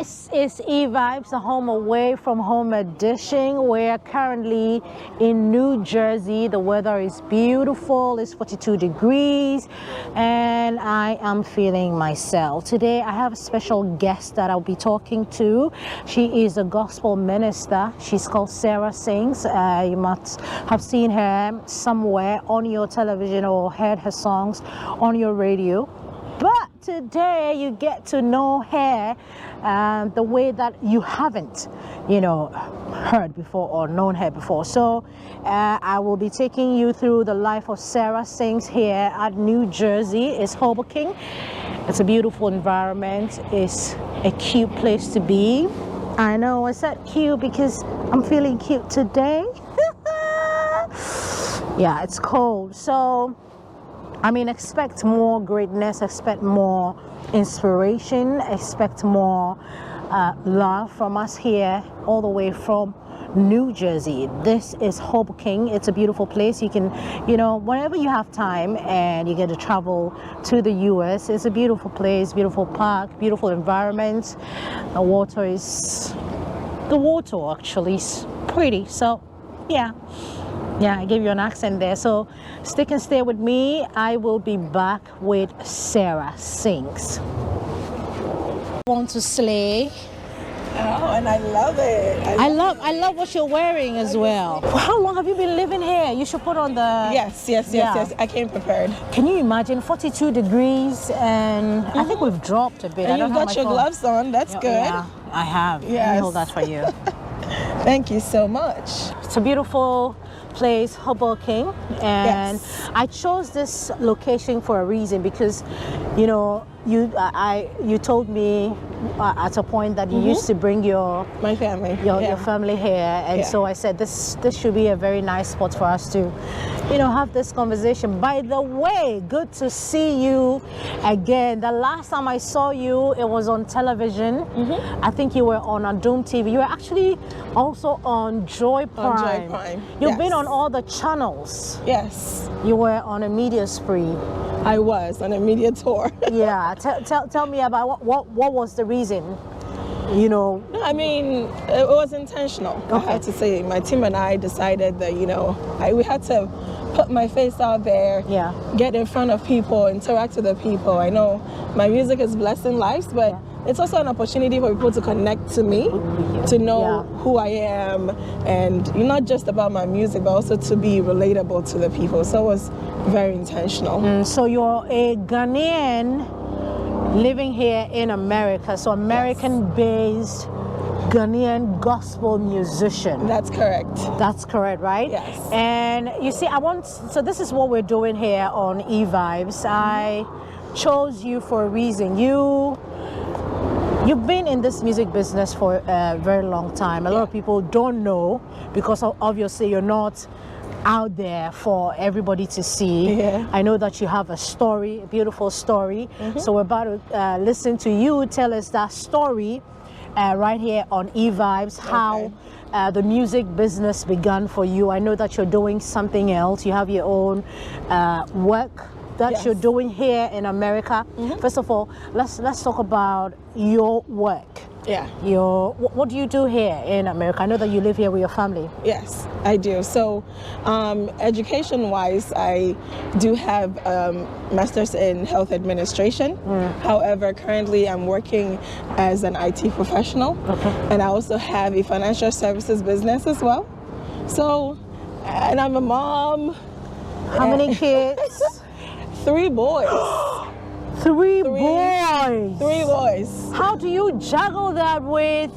This is Evibes, the home away from home edition. We're currently in New Jersey. The weather is beautiful. It's 42 degrees and I am feeling myself. Today I have a special guest that I'll be talking to. She is a gospel minister. She's called Sarah Sings. You must have seen her somewhere on your television or heard her songs on your radio. But today you get to know her the way that you haven't, heard before or known her before. So I will be taking you through the life of Sarah Sings here at New Jersey. It's Hoboken. It's a beautiful environment. It's a cute place to be. I know I said cute because I'm feeling cute today. Yeah, it's cold. So expect more greatness, expect more inspiration, expect more love from us here, all the way from New Jersey. This is Hoboken. It's a beautiful place. You can, whenever you have time and you get to travel to the US, it's a beautiful place, beautiful park, beautiful environment. The water actually is pretty. So, yeah, I gave you an accent there. So stick and stay with me. I will be back with Sarah Sings. Want to slay? Oh, and I love it. I love what you're wearing as well. How long have you been living here? You should put on the... Yes. I came prepared. Can you imagine 42 degrees and I think we've dropped a bit. And you've got your gloves on. That's good. Yeah, I have. Yes. Let me hold that for you. Thank you so much. It's a beautiful place, Hoboken, and yes. I chose this location for a reason because, you told me at a point that you used to bring your family here, and so I said this should be a very nice spot for us to, have this conversation. By the way, good to see you again. The last time I saw you, it was on television. I think you were on Adum TV. You were actually also on Joy Prime. On Joy Prime. You've been on all the channels. Yes. You were on a media spree. I was on a media tour. Yeah. Tell me about what was the reason? It was intentional. Okay. I have to say, my team and I decided that we had to put my face out there, get in front of people, interact with the people. I know my music is blessing lives, but it's also an opportunity for people to connect to me, to know who I am, and not just about my music, but also to be relatable to the people. So it was very intentional. So you're a Ghanaian living here in America, so American-based Ghanaian gospel musician. That's correct. That's correct, right? Yes. And you see, so this is what we're doing here on Evibes. I chose you for a reason. You've been in this music business for a very long time. A lot of people don't know because obviously you're not out there for everybody to see. I know that you have a story, a beautiful story. So we're about to listen to you tell us that story right here on Evibes, how the music business began for you. I know that you're doing something else. You have your own work that you're doing here in America. First of all, let's talk about your work. What do you do here in America? I know that you live here with your family. Yes, I do. So education-wise, I do have master's in health administration. However, currently I'm working as an IT professional, and I also have a financial services business as well. So, and I'm a mom. How many kids? 3 boys. Three boys. 3 boys. How do you juggle that with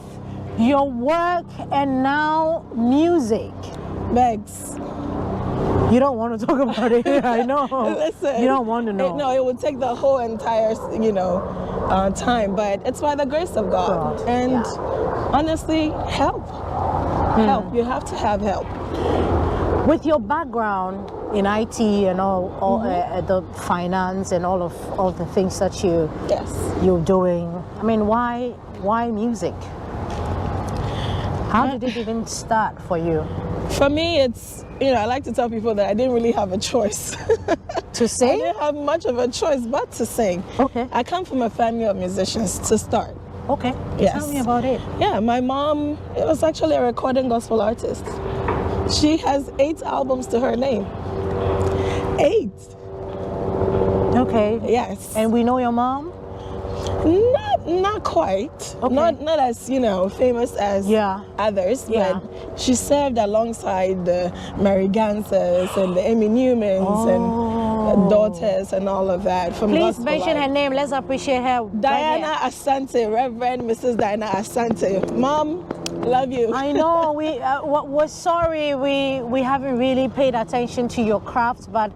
your work and now music? Begs. You don't want to talk about it. I know. Listen, you don't want to know. No, it would take the whole entire, time. But it's by the grace of God. And honestly, help. Help. You have to have help. With your background in IT and all the finance and all the things that you're doing, why music? How did it even start for you? For me, it's, I like to tell people that I didn't really have a choice. To sing? I didn't have much of a choice but to sing. Okay. I come from a family of musicians to start. Okay. Yes. Tell me about it. Yeah, my mom was actually a recording gospel artist. She has 8 albums to her name. 8. Okay. Yes. And we know your mom? Not quite. Okay. Not as, famous as others, but she served alongside the Mary Ganses and the Emmy Newmans and daughters and all of that. From Please mention her name. Let's appreciate her. Diana Asante, Reverend Mrs. Diana Asante. Mom, love you. I know we're sorry we haven't really paid attention to your craft, but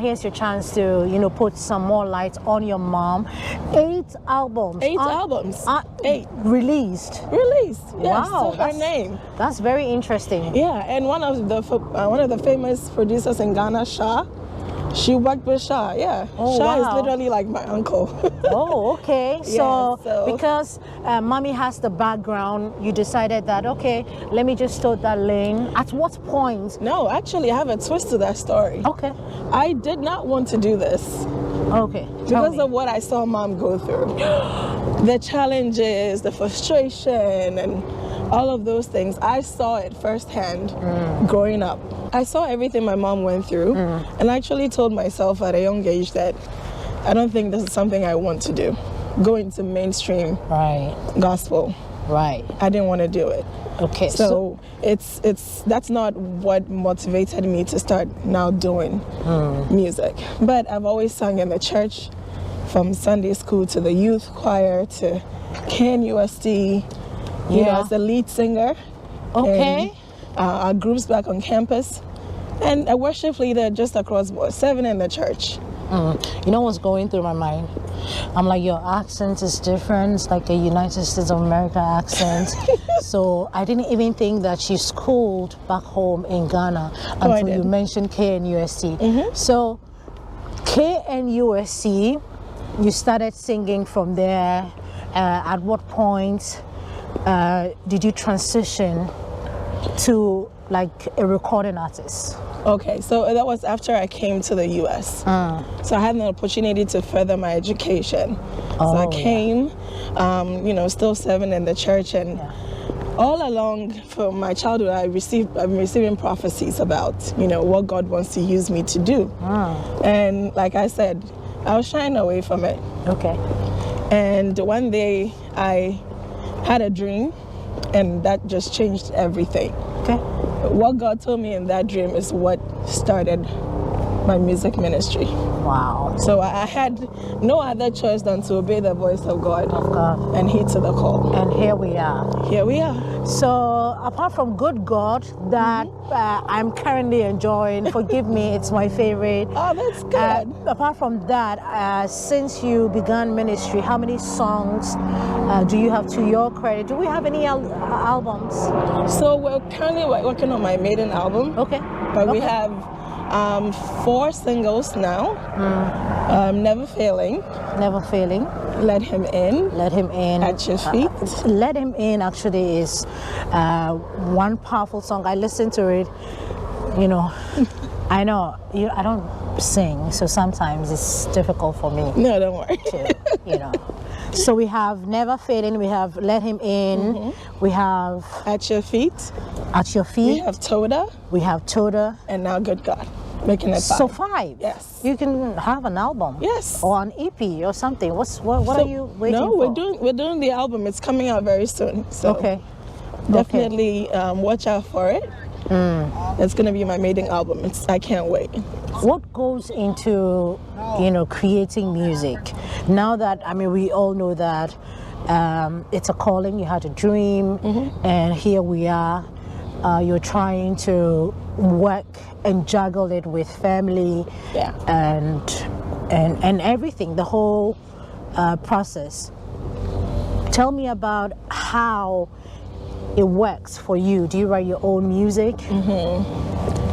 here's your chance to put some more light on your mom. 8 albums. 8 albums. 8 released. Yes. Wow, to her name. That's very interesting. Yeah, and one of the famous producers in Ghana, Shah. She worked with Shah, yeah. Oh, Shah wow. is literally like my uncle. Oh, okay. So, so because mommy has the background, you decided that, okay, let me just start that lane. At what point? No, actually, I have a twist to that story. Okay. I did not want to do this. Okay. Because of what I saw mom go through. The challenges, the frustration, and all of those things. I saw it firsthand growing up. I saw everything my mom went through, and I actually told myself at a young age that I don't think this is something I want to do. Go into mainstream gospel. Right. I didn't want to do it. Okay. So that's not what motivated me to start now doing music. But I've always sung in the church, from Sunday school to the youth choir to KNUST, as a lead singer. Okay. And, our groups back on campus, and a worship leader just across board, 7 in the church. You know what's going through my mind? I'm like, your accent is different. It's like a United States of America accent. So I didn't even think that she schooled back home in Ghana until you mentioned KNUST. So KNUST, you started singing from there. At what point did you transition to like a recording artist? Okay, so that was after I came to the US. So I had an opportunity to further my education. So I came, still serving in the church, and all along from my childhood, I've been receiving prophecies about, what God wants to use me to do. And like I said, I was shying away from it. Okay. And one day I had a dream, and that just changed everything. Okay. What God told me in that dream is what started my music ministry. Wow. So I had no other choice than to obey the voice of God. And heed to the call. And here we are. Here we are. So apart from Good God that I'm currently enjoying, forgive me, it's my favorite. Oh, that's good. Apart from that, since you began ministry, how many songs do you have to your credit? Do we have any albums? So we're currently working on my maiden album. Okay. But we have 4 singles now. Never Failing. Never Failing. Let Him In. Let Him In. At Your Feet. Let Him In actually is one powerful song. I listened to it, I know I don't sing, so sometimes it's difficult for me. No, don't worry. So we have Never Failing, we have Let Him In, we have At Your Feet. At Your Feet. We have Toda. We have Toda. And now Good God. Making it 5. So 5. Yes. You can have an album. Yes. Or an EP or something. What are you waiting for? No, we're doing the album. It's coming out very soon. So okay. Definitely watch out for it. It's gonna be my maiden album. I can't wait. What goes into creating music? Now that we all know that it's a calling. You had a dream, and here we are. You're trying to work and juggle it with family, and everything, the whole process. Tell me about how it works for you. Do you write your own music?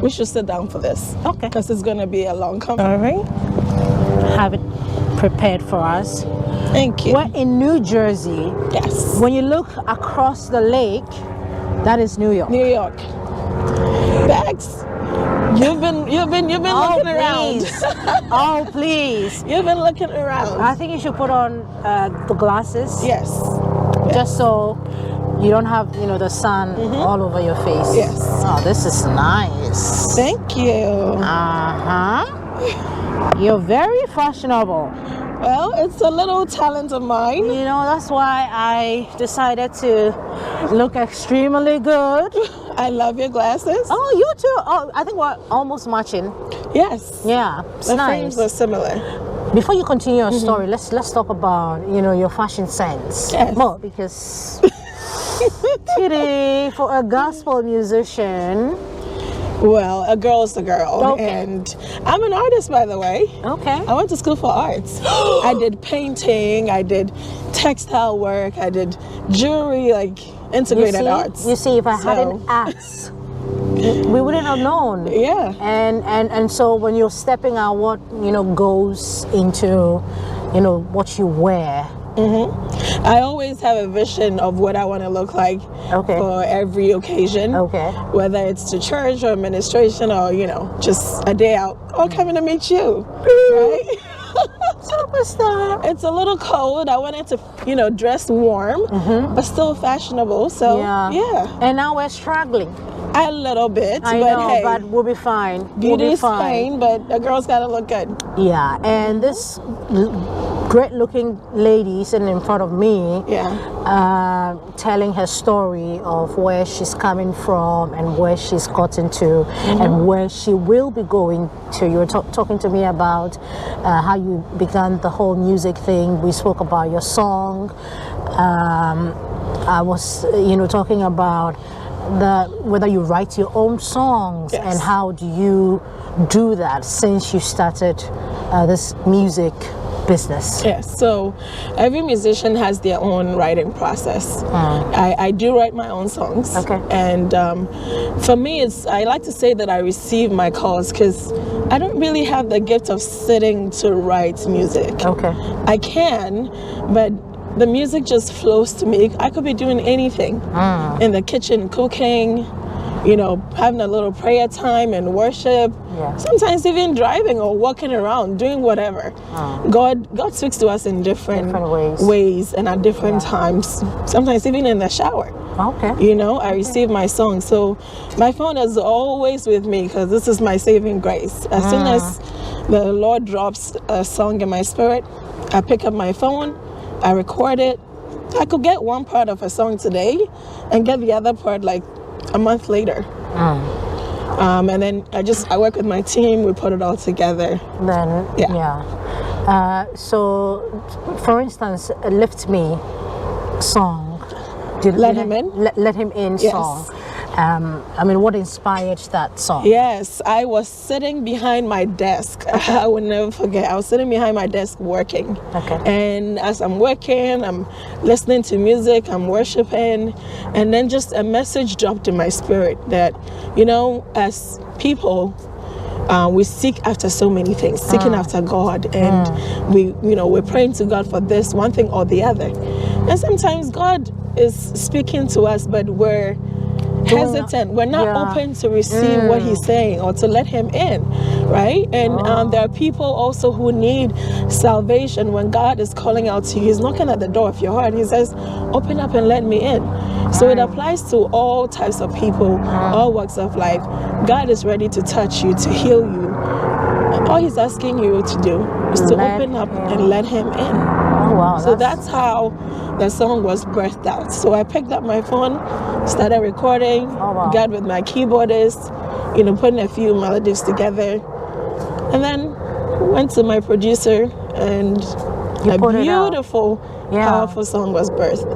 We should sit down for this. Okay. Because it's going to be a long conversation. All right. Have it prepared for us. Thank you. We're in New Jersey. Yes. When you look across the lake, that is New York. New York. Bex, you've been looking around. Oh, please. You've been looking around. I think you should put on the glasses. Yes. Just so you don't have, you know, the sun all over your face. Yes. Oh, this is nice. Thank you. You're very fashionable. Well, it's a little talent of mine. You know, that's why I decided to look extremely good. I love your glasses. Oh, you too. Oh, I think we're almost matching. Yes. Yeah, it's The nice. frames are similar. Before you continue your story, let's talk about, you know, your fashion sense. Yes. Well, because today, for a gospel musician. Well, a girl is a girl. Okay. And I'm an artist, by the way. Okay. I went to school for arts. I did painting, I did textile work, I did jewelry, like integrated arts. You see, if I hadn't asked, we wouldn't have known. Yeah. And so when you're stepping out, what, you know, goes into, you know, what you wear. I always have a vision of what I want to look like for every occasion. Okay. Whether it's to church or administration or, you know, just a day out. Oh, coming to meet you. Right? Superstar. It's a little cold. I wanted to, you know, dress warm, but still fashionable. So, yeah. And now we're struggling. A little bit. I know, hey, but we'll be fine. Beauty is pain, but a girl's got to look good. Yeah, and this great-looking lady sitting in front of me, telling her story of where she's coming from and where she's gotten to and where she will be going to. You were talking to me about how you began the whole music thing. We spoke about your song. I was, you know, talking about whether you write your own songs and how do you do that since you started this music business. Yes, so every musician has their own writing process. I do write my own songs. Okay. And for me, I like to say that I receive my calls because I don't really have the gift of sitting to write music. Okay. I can, but the music just flows to me. I could be doing anything in the kitchen, cooking, you know, having a little prayer time and worship. Sometimes even driving or walking around, doing whatever. God speaks to us in different ways and at different times. Sometimes even in the shower. Okay. You know, I receive my song. So my phone is always with me because this is my saving grace. As soon as the Lord drops a song in my spirit, I pick up my phone, I record it. I could get one part of a song today and get the other part like a month later. And then I work with my team, we put it all together. Then, so, for instance, Lift Me song. Let Him In? Let Him In song. I mean, what inspired that song? Yes, I was sitting behind my desk. I will never forget. I was sitting behind my desk working. Okay. And as I'm working, I'm listening to music, I'm worshiping, and then just a message dropped in my spirit that, you know, as people, we seek after so many things, seeking after God, and we're praying to God for this one thing or the other. And sometimes God is speaking to us, but we're hesitant. We're not open to receive what He's saying or to let Him in, right? And there are people also who need salvation. When God is calling out to you, He's knocking at the door of your heart. He says, open up and let me in. So it applies to all types of people, all walks of life. God is ready to touch you, to heal you. All He's asking you to do is to open up and let Him in. Oh, wow. So that's how the song was birthed out. So I picked up my phone, started recording, got with my keyboardist, putting a few melodies together, and then went to my producer, and a beautiful, powerful song was birthed.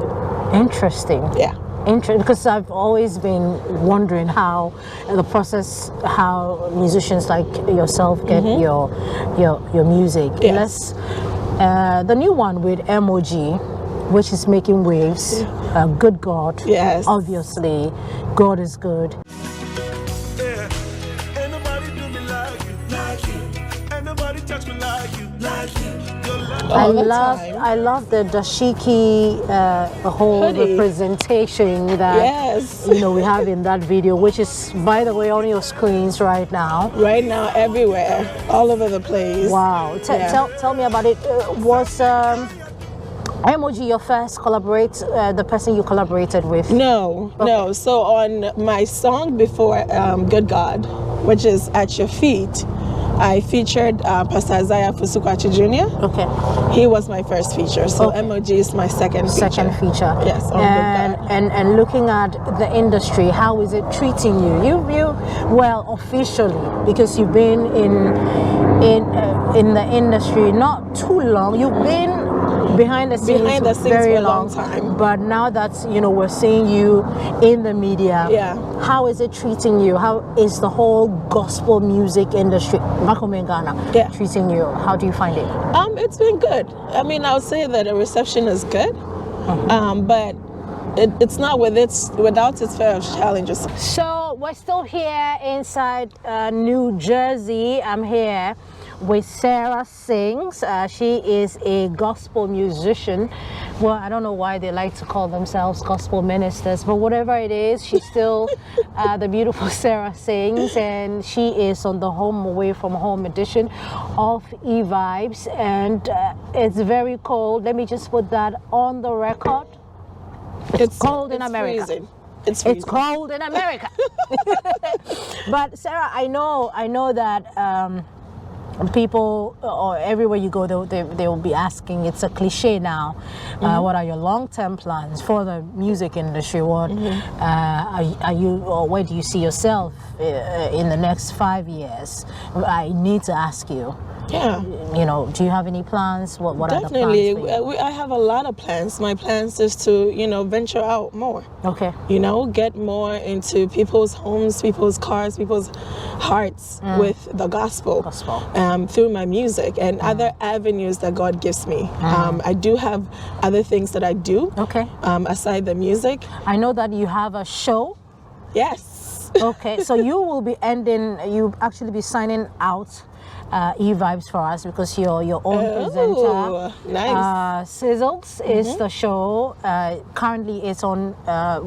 Interesting. Yeah. Because I've always been wondering how the process, how musicians like yourself get your music. Yes. The new one with MOG, which is making waves. Good God. Yes. Obviously, God is good. I love the dashiki, the whole hoodie representation that we have in that video, which is, by the way, on your screens right now. Right now, everywhere, all over the place. Wow! Tell me about it. Emoji, your first the person you collaborated with? No, Okay. no. So on my song before Good God, which is At Your Feet, I featured Pastor Isaiah Fusukwachi Jr. Okay. He was my first feature. So Okay. Emoji is my second feature. Yes, on and, Good God. and looking at the industry, how is it treating you? You well, officially, because you've been in the industry not too long. You've been behind the scenes very for a long time. But now that we're seeing you in the media, how is it treating you? How is the whole gospel music industry in Ghana treating you? How do you find it? It's been good. I mean, I would say that the reception is good, but it's not without its fair of challenges. So we're still here inside New Jersey. I'm here with Sarah Sings. She is a gospel musician. Well, I don't know why they like to call themselves gospel ministers, but whatever it is, she's still the beautiful Sarah Sings, and she is on the Home Away from Home edition of Evibes, and it's very cold. Let me just put that on the record. It's cold in America. Freezing. It's cold in America. But Sarah, I know that people, or everywhere you go, they will be asking. It's a cliche now. What are your long-term plans for the music industry? What are you, or where do you see yourself in the next 5 years? I need to ask you. Yeah. Do you have any plans? What Definitely. are the plans for you? I have a lot of plans. My plans is to, venture out more. Okay. Get more into people's homes, people's cars, people's hearts with the gospel. Through my music and other avenues that God gives me. I do have other things that I do. Okay. Aside the music. I know that you have a show. Yes. Okay. So you actually be signing out Evibes for us because you're your own presenter. Nice. Sizzles is the show. Currently it's on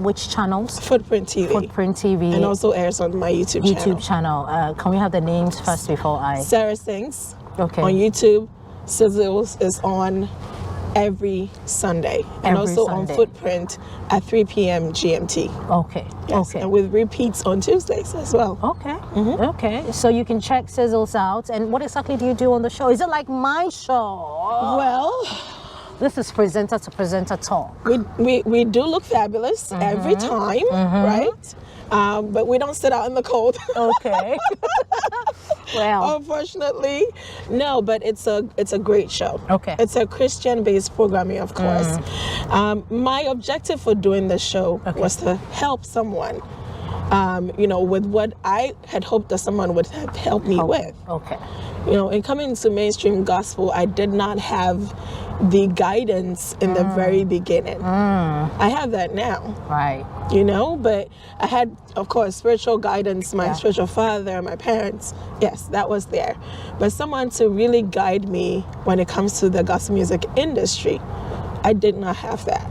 which channels? Footprint TV. Footprint TV. And also airs on my YouTube channel. Can we have the names first before I... Sarah Sings. Okay. On YouTube. Sizzles is on every Sunday. And also on Footprint at 3 p.m. GMT. Okay. Yes. Okay. And with repeats on Tuesdays as well. Okay. Okay. So you can check Sizzles out. And what exactly do you do on the show? Is it like my show? Well, this is presenter to presenter talk. We do look fabulous every time, right? But we don't sit out in the cold. Okay. Well, unfortunately, no. But it's a great show. Okay. It's a Christian-based programming, of course. My objective for doing the show was to help someone. With what I had hoped that someone would have helped me with. Okay. In coming to mainstream gospel, I did not have the guidance in the very beginning. I have that now. Right. But I had, of course, spiritual guidance, my spiritual father, my parents. Yes, that was there. But someone to really guide me when it comes to the gospel music industry, I did not have that.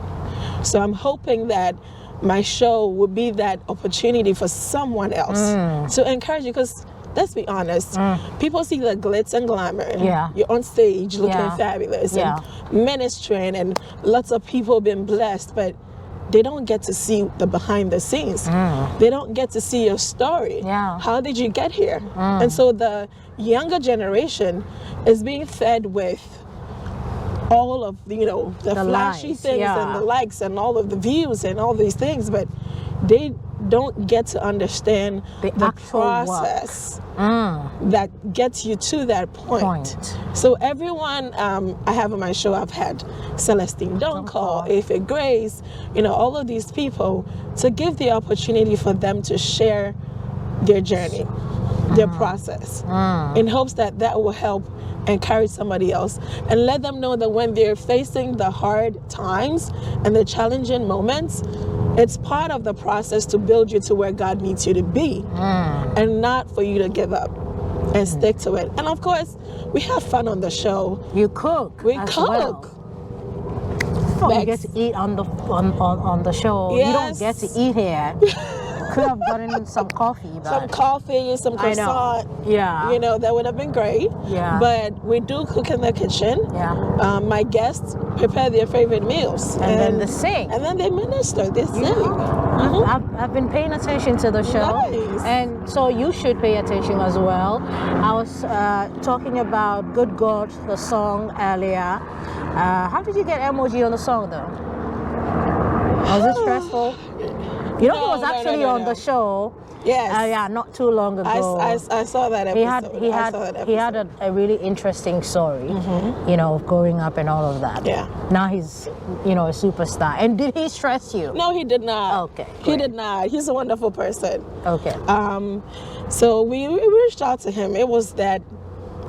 So I'm hoping that my show will be that opportunity for someone else to encourage you, because let's be honest, people see the glitz and glamour. You're on stage looking fabulous and ministering, and lots of people been blessed, but they don't get to see the behind the scenes. They don't get to see your story. How did you get here? And so the younger generation is being fed with all of the flashy likes, things and the likes and all of the views and all these things, but they don't get to understand the process that gets you to that point. So everyone I have on my show, I've had Celestine Doncall, Afe Grace, all of these people, to give the opportunity for them to share their journey, their process, in hopes that will help encourage somebody else and let them know that when they're facing the hard times and the challenging moments, it's part of the process to build you to where God needs you to be, and not for you to give up and stick to it. And of course, we have fun on the show. You cook. We cook. You get to eat on the show. Yes. You don't get to eat here. could have gotten some coffee. But some coffee, some croissant. Yeah. You know, that would have been great. Yeah. But we do cook in the kitchen. Yeah. My guests prepare their favorite meals. And then they sing. And then they minister. They sing. I've been paying attention to the show. Nice. And so you should pay attention as well. I was talking about Good God, the song earlier. How did you get emoji on the song though? Was it stressful? You know, he was actually on the show. Yes. Yeah, not too long ago. I saw that episode. He had a really interesting story, you know, of growing up and all of that. Yeah. Now he's, you know, a superstar. And did he stress you? No, he did not. Okay. He did not. He's a wonderful person. Okay. So we reached out to him. It was that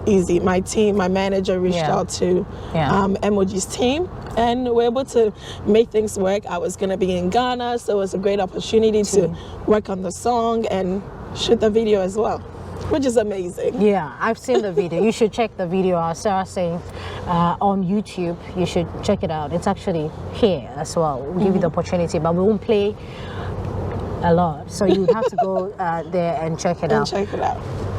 easy. My team, my manager reached out to Emoji's team, and we're able to make things work. I was going to be in Ghana, so it was a great opportunity to work on the song and shoot the video as well, which is amazing. Yeah, I've seen the video. You should check the video out. Sarah saying on YouTube, you should check it out. It's actually here as well. We'll give you the opportunity, but we won't play a lot, so you have to go there and check it out.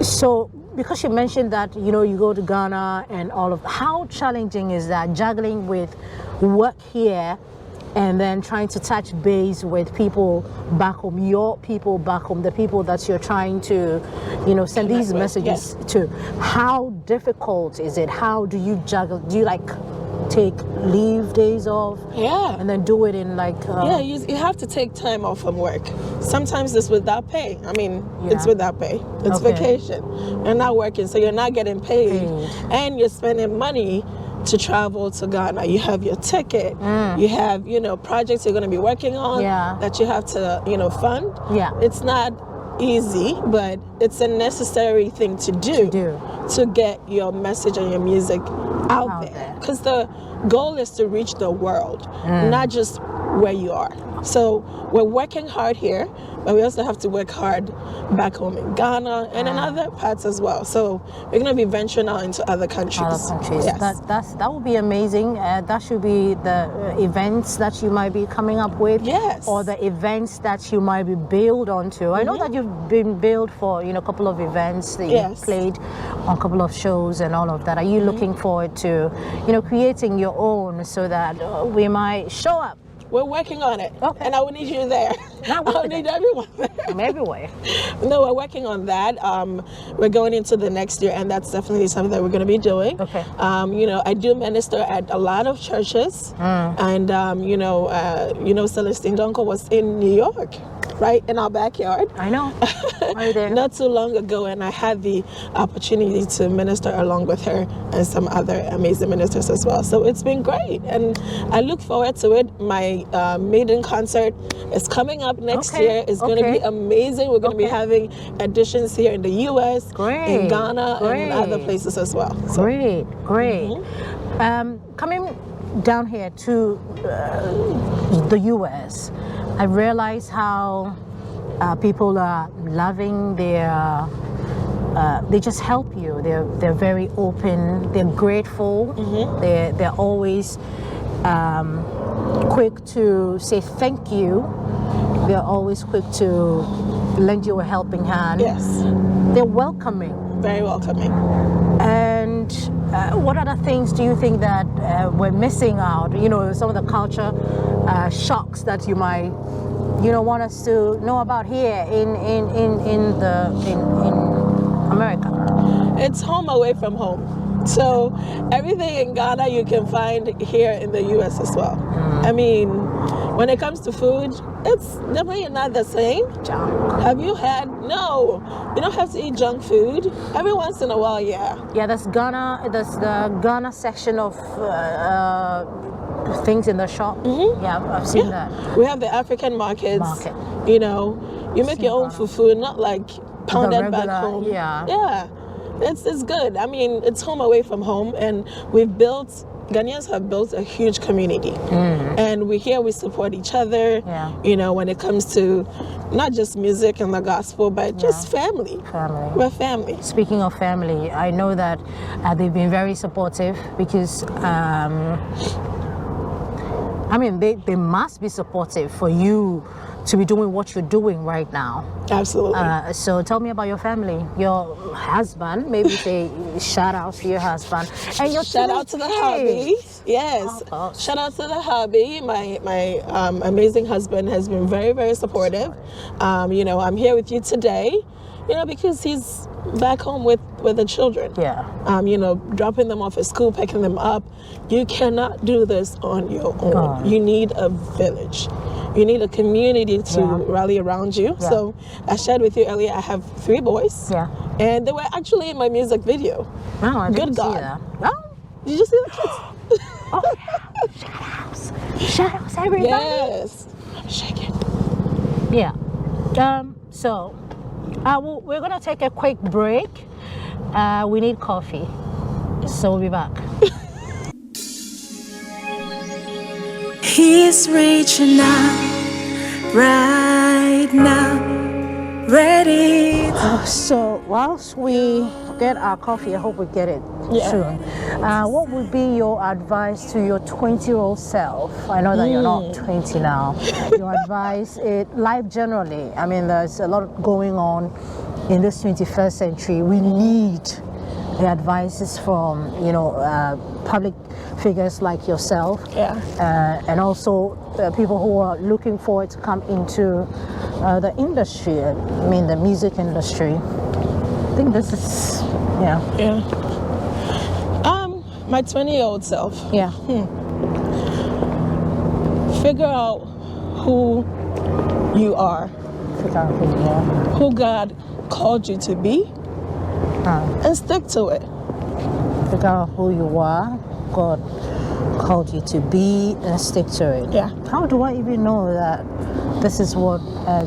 So, because you mentioned that, you know, you go to Ghana and all of, how challenging is that, juggling with work here and then trying to touch base with people back home, your people back home, the people that you're trying to, you know, send these messages to? How difficult is it? How do you juggle? Do you like take leave days off and then do it in like you have to take time off from work. Sometimes it's without pay. I mean, it's without pay. It's vacation. You're not working, so you're not getting paid. And you're spending money to travel to Ghana. You have your ticket. You have, you know, projects you're going to be working on that you have to, you know, fund. It's not easy, but it's a necessary thing to do to get your message and your music out there, because the goal is to reach the world, not just where you are. So we're working hard here, but we also have to work hard back home in Ghana and in other parts as well. So we're going to be venturing out into other countries. Yes. That would be amazing. That should be the events that you might be coming up with, or the events that you might be billed onto. I know that you've been billed for, you know, a couple of events that you've played on a couple of shows and all of that. Are you looking forward to, you know, creating your own so that we might show up? We're working on it, and I will need you there. I will need everyone there. I'm everywhere. No, we're working on that. We're going into the next year, and that's definitely something that we're going to be doing. You know, I do minister at a lot of churches, and you know, Celestine Donko was in New York, right in our backyard. I know. Right there. Not too long ago, and I had the opportunity to minister along with her and some other amazing ministers as well. So it's been great, and I look forward to it. My maiden concert is coming up next year. It's going to be amazing. We're going to be having auditions here in the U.S., in Ghana, and in other places as well. So. Great. Coming down here to the U.S., I realize how people are loving their. They just help you. They're very open. They're grateful. They're always quick to say thank you. They're always quick to lend you a helping hand. They're welcoming. Very welcoming. And what other things do you think that we're missing out? You know, some of the culture shocks that you might, you know, want us to know about here in America. It's home away from home. So everything in Ghana you can find here in the U.S. as well. I mean, when it comes to food, it's definitely not the same. Have you had? No, you don't have to eat junk food. Every once in a while, yeah. There's Ghana. There's the Ghana section of things in the shop. Yeah, I've seen that. We have the African markets. You know, you make your own fufu, not like pounded back home. Yeah. It's good. I mean, it's home away from home, and Ghanaians have built a huge community, and we support each other. You know, when it comes to not just music and the gospel, but just family. We're family. Speaking of family, I know that they've been very supportive because I mean, they must be supportive for you to be doing what you're doing right now. Absolutely. So tell me about your family, your husband. Maybe say shout out to your husband and your shout out to the hubby. Yes, shout out to the hubby. My amazing husband has been very, very supportive. You know, I'm here with you today, you know, because he's back home with the children. Yeah. You know, dropping them off at school, picking them up. You cannot do this on your own. You need a village. You need a community to rally around you. Yeah. So I shared with you earlier, I have 3 boys. Yeah. And they were actually in my music video. Oh, I didn't Good God. see that. Oh. Did you see the kids? Oh, yeah. Shout outs, everybody. Yes. I'm shaking. Yeah. So we're gonna take a quick break. We need coffee, so we'll be back. He's reaching out right now, ready. So whilst we get our coffee, I hope we get it soon. What would be your advice to your 20-year-old self? I know that you're not 20 now. Your advice, life generally. I mean, there's a lot going on in this 21st century. We need the advices from, you know, public figures like yourself, and also people who are looking forward to come into the industry. I mean, the music industry. I think this is, my 20-year-old self. Figure out who you are. Figure out who you are. Who God called you to be, and stick to it. Figure out who you are, God called you to be, and stick to it. Yeah. How do I even know that this is what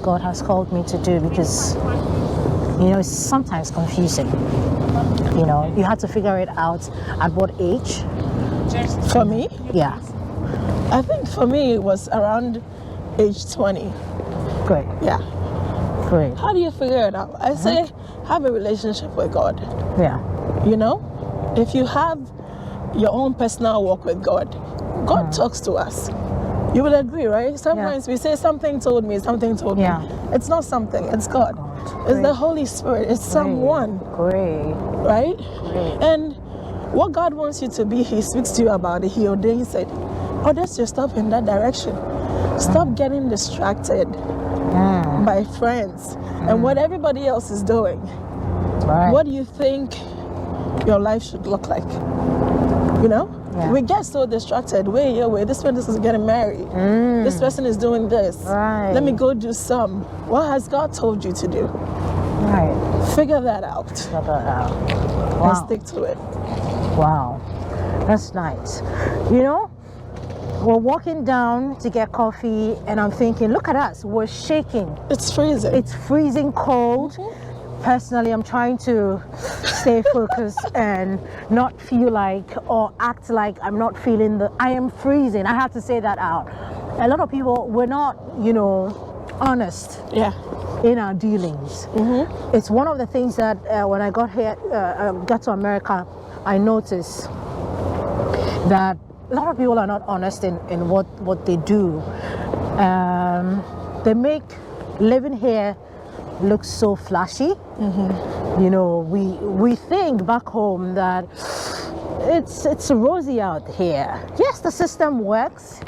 God has called me to do? Because, you know, it's sometimes confusing. You know, you have to figure it out at what age? For me? Yeah. I think for me it was around age 20. Great. Yeah. Great. How do you figure it out? I say have a relationship with God. Yeah. You know, if you have your own personal walk with God, God talks to us. You will agree, right? Sometimes we say something told me, something told me. It's not something, it's God. It's the Holy Spirit, it's someone. Great. Right? Great. And what God wants you to be, He speaks to you about it, He ordains it. Orders your stuff in that direction. Stop getting distracted by friends and what everybody else is doing. Right. What do you think your life should look like? You know? We get so distracted. This person is getting married. This person is doing this. Right. Let me go do some. What has God told you to do? Right. Figure that out. Figure that out. Wow. And stick to it. Wow. That's nice. You know, we're walking down to get coffee and I'm thinking, look at us, we're shaking. It's freezing. It's freezing cold. Personally, I'm trying to stay focused and not feel like or act like I'm not feeling I am freezing. I have to say that out. A lot of people, we're not, you know, honest in our dealings. It's one of the things that when I got here, got to America, I noticed that a lot of people are not honest in what they do. They make living here look so flashy. You know, we think back home that it's rosy out here. Yes, the system works,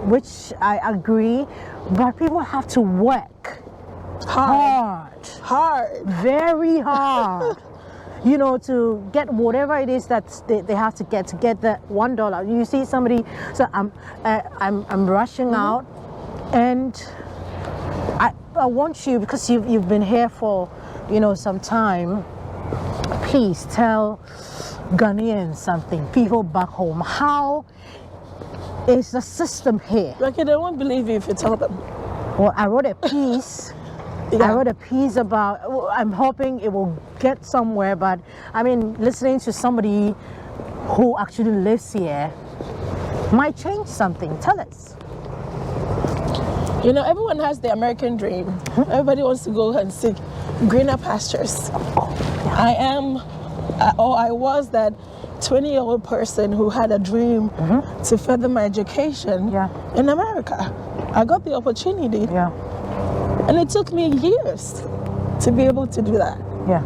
which I agree, but people have to work hard, very hard. You know, to get whatever it is that they have to get the $1. You see somebody, so I'm rushing out, and I want you, because you've been here for, you know, some time. Please tell Ghanaians something, people back home. How is the system here? Like, they won't believe you if you tell them. Well, I wrote a piece. I wrote a piece about, I'm hoping it will get somewhere, but I mean, listening to somebody who actually lives here might change something. Tell us. You know, everyone has the American dream. Everybody wants to go and seek greener pastures. I was that 20-year-old person who had a dream to further my education in America. I got the opportunity. And it took me years to be able to do that. Yeah.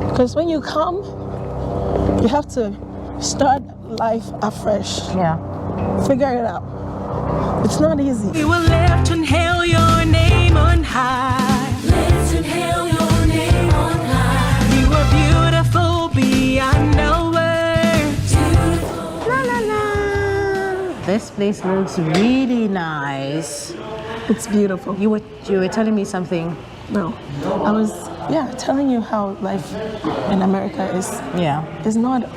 Because when you come, you have to start life afresh. Yeah. Figure it out. It's not easy. We will lift and hail your name on high. Lift and hail your name on high. You are beautiful beyond our words. La la la. This place looks really nice. It's beautiful. You were telling me something. No, I was telling you how life in America is not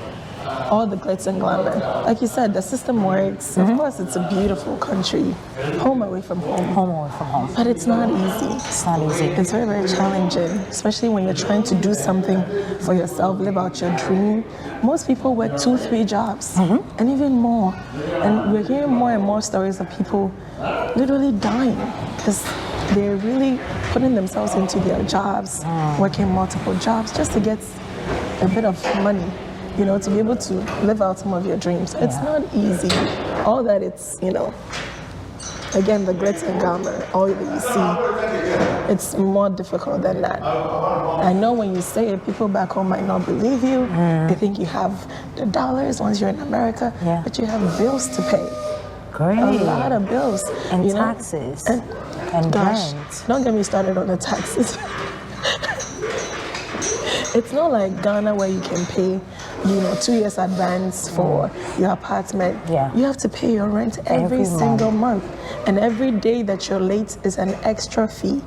all the glitz and glamour. Like you said, the system works. Of course, it's a beautiful country, home away from home. Home away from home. But it's not easy. It's not easy. It's very, very challenging, especially when you're trying to do something for yourself, live out your dream. Most people work 2-3 jobs, and even more. And we're hearing more and more stories of people literally dying because they're really putting themselves into their jobs, working multiple jobs just to get a bit of money, you know, to be able to live out some of your dreams. It's not easy. All that it's, you know, again, the glitz and glamour, all that you see, it's more difficult than that. I know when you say it, people back home might not believe you. They think you have the dollars once you're in America, but you have bills to pay. Great. A lot of bills. And you know? taxes. And gosh, rent. Don't get me started on the taxes. It's not like Ghana where you can pay, you know, 2 years advance for your apartment. Yeah. You have to pay your rent every single month. And every day that you're late is an extra fee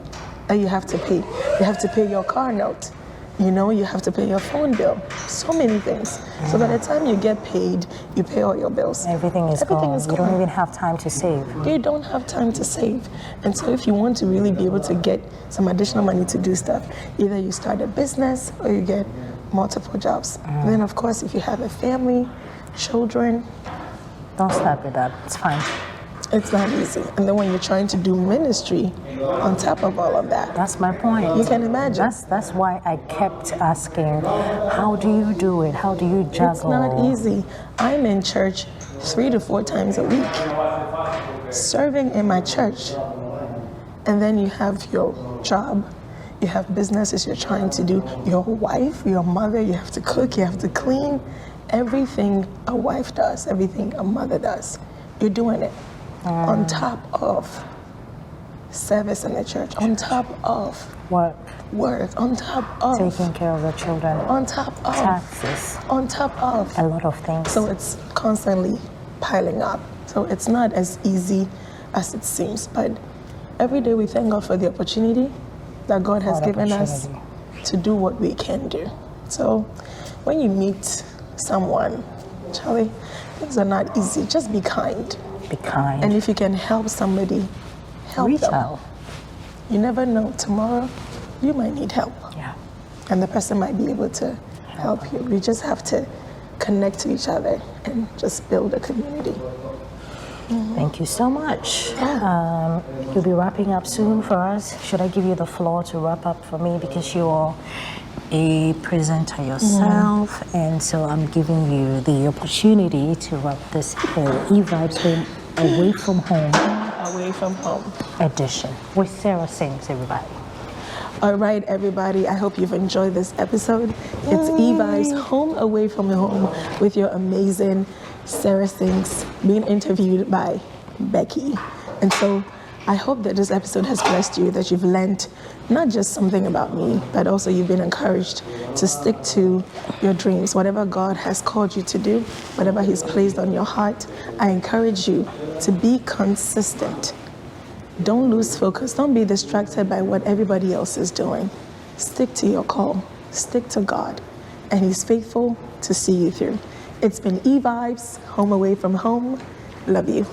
that you have to pay. You have to pay your car note. You know, you have to pay your phone bill. So many things. So by the time you get paid, you pay all your bills. Everything is gone. You don't even have time to save. You don't have time to save. And so if you want to really be able to get some additional money to do stuff, either you start a business or you get multiple jobs. And then of course, if you have a family, children. Don't start with that. It's fine. It's not easy. And then when you're trying to do ministry on top of all of that. That's my point. You can imagine. That's why I kept asking, how do you do it? How do you juggle? It's not easy. I'm in church 3 to 4 times a week, serving in my church. And then you have your job, you have businesses you're trying to do, your wife, your mother, you have to cook, you have to clean. Everything a wife does, everything a mother does, you're doing it. On top of service in the church, on top of work, on top of taking care of the children, on top of taxes, on top of a lot of things. So it's constantly piling up. So it's not as easy as it seems. But every day we thank God for the opportunity that God has given us to do what we can do. So when you meet someone, Charlie, things are not easy. Just be kind. Be kind. And if you can help somebody, help Reach them. out. You never know. Tomorrow, you might need help. Yeah. And the person might be able to help you. We just have to connect to each other and just build a community. Thank you so much. You'll be wrapping up soon for us. Should I give you the floor to wrap up for me, because you're a presenter yourself, and so I'm giving you the opportunity to wrap this Evibes Home Away from Home edition with Sarah Sings, everybody. All right, everybody, I hope you've enjoyed this episode. It's Evibes Home Away from Home with your amazing Sarah Sings, being interviewed by Becky. And so I hope that this episode has blessed you, that you've learned not just something about me, but also you've been encouraged to stick to your dreams. Whatever God has called you to do, whatever He's placed on your heart, I encourage you to be consistent. Don't lose focus. Don't be distracted by what everybody else is doing. Stick to your call. Stick to God. And He's faithful to see you through. It's been Evibes, Home Away from Home. Love you.